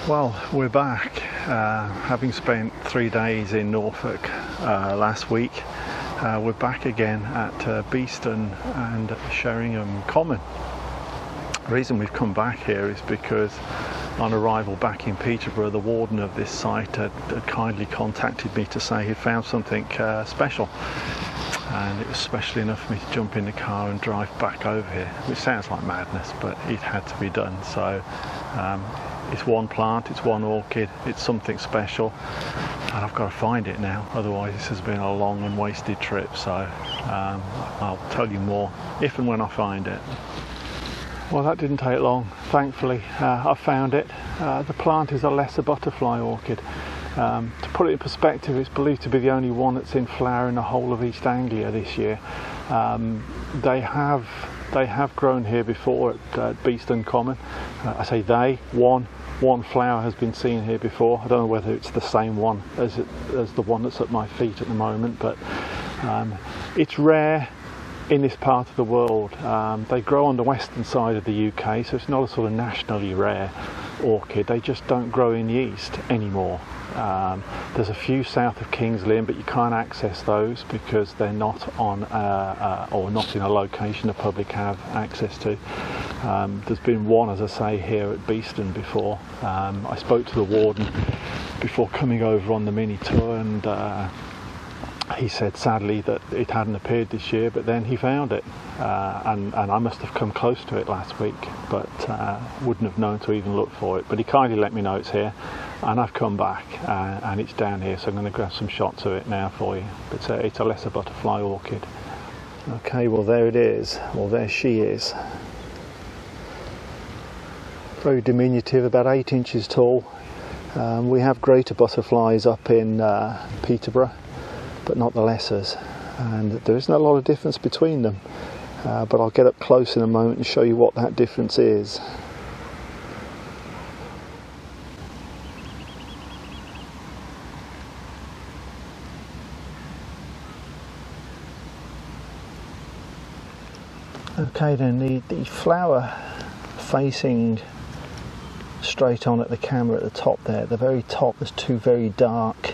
Well, we're back, having spent 3 days in Norfolk last week. We're back again at Beeston and Sheringham Common. The reason we've come back here is because on arrival back in Peterborough, the warden of this site had kindly contacted me to say he'd found something special, and it was special enough for me to jump in the car and drive back over here, which sounds like madness, but it had to be done. So it's one plant, it's one orchid, it's something special, and I've got to find it now, otherwise this has been a long and wasted trip. So I'll tell you more if and when I find it. Well, that didn't take long, thankfully. I found it. The plant is a Lesser Butterfly Orchid. To put it in perspective, it's believed to be the only one that's in flower in the whole of East Anglia this year. They have grown here before at Beeston Common. I say they, one flower has been seen here before. I don't know whether it's the same one as the one that's at my feet at the moment, but it's rare in this part of the world. They grow on the western side of the UK, so it's not a sort of nationally rare orchid. They just don't grow in the east anymore. There's a few south of King's Lynn, but you can't access those because they're not on or not in a location the public have access to. There's been one, as I say, here at Beeston before. I spoke to the warden before coming over on the mini tour, and he said sadly that it hadn't appeared this year, but then he found it, and I must have come close to it last week, but wouldn't have known to even look for it. But he kindly let me know it's here, and I've come back and it's down here, so I'm going to grab some shots of it now for you. It's a Lesser Butterfly Orchid. Okay, well there it is. Well, there she is. Very diminutive, about 8 inches tall. We have greater butterflies up in Peterborough, but not the lessers, and there isn't a lot of difference between them, but I'll get up close in a moment and show you what that difference is. Okay then, the flower facing straight on at the camera at the top there, at the very top there's two very dark,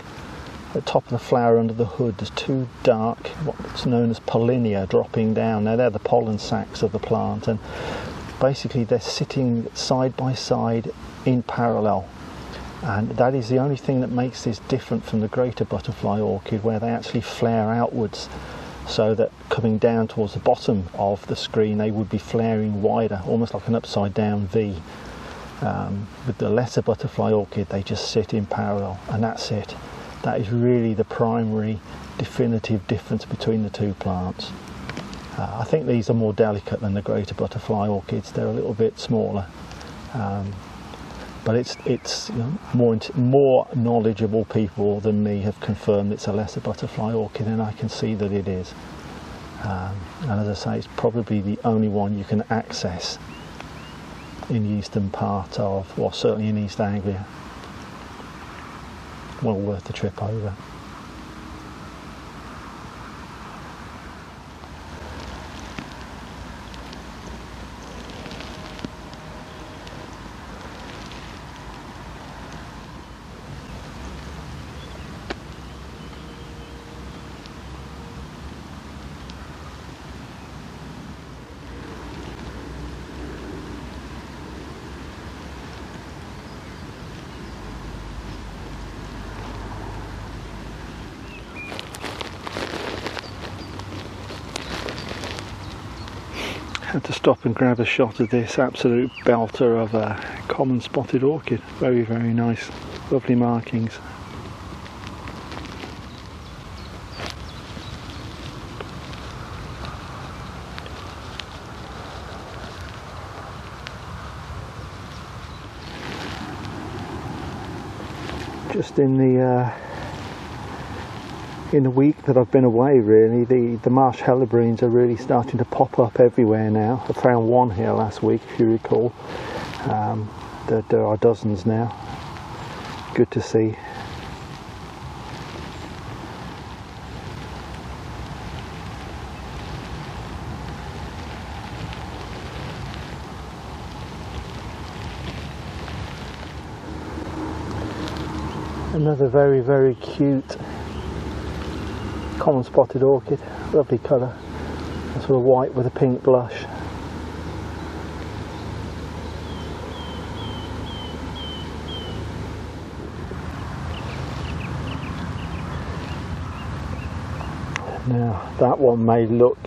at the top of the flower under the hood there's two dark, what's known as pollinia dropping down. Now they're the pollen sacs of the plant, and basically they're sitting side by side in parallel, and that is the only thing that makes this different from the greater butterfly orchid, where they actually flare outwards, so that coming down towards the bottom of the screen they would be flaring wider, almost like an upside down V. With the Lesser Butterfly Orchid they just sit in parallel, and that's it. That is really the primary definitive difference between the two plants. I think these are more delicate than the greater butterfly orchids. They're a little bit smaller, but it's you know, more knowledgeable people than me have confirmed it's a Lesser Butterfly Orchid, and I can see that it is. And as I say, it's probably the only one you can access in the eastern part of, or certainly in East Anglia. Well worth the trip over. Had to stop and grab a shot of this absolute belter of a common spotted orchid. Very, very nice, lovely markings. Just in the week that I've been away, really, the marsh helleborines are really starting to pop up everywhere now. I found one here last week, if you recall. There are dozens now. Good to see. Another very, very cute common spotted orchid, lovely colour, sort of white with a pink blush. Now that one may look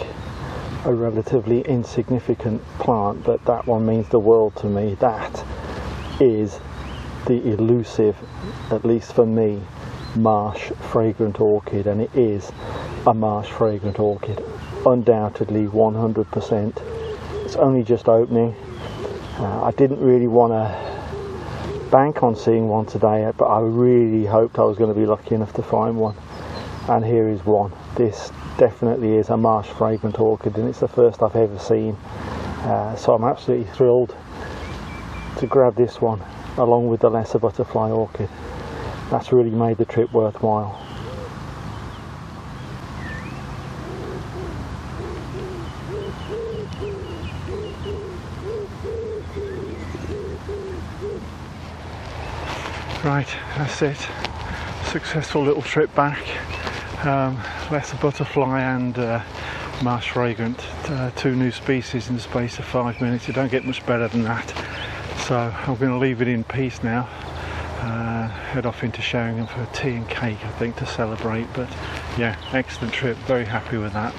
a relatively insignificant plant, but that one means the world to me. That is the elusive, at least for me, marsh fragrant orchid, and it is a marsh fragrant orchid, undoubtedly 100%. It's only just opening. I didn't really want to bank on seeing one today, but I really hoped I was going to be lucky enough to find one, and here is one. This definitely is a marsh fragrant orchid, and it's the first I've ever seen, so I'm absolutely thrilled to grab this one along with the Lesser Butterfly Orchid. That's really made the trip worthwhile. Right, that's it. Successful little trip back. Lesser Butterfly and marsh fragrant, two new species in the space of 5 minutes. You don't get much better than that. So I'm going to leave it in peace now. Head off into Sheringham for tea and cake, I think, to celebrate. But yeah, excellent trip. Very happy with that.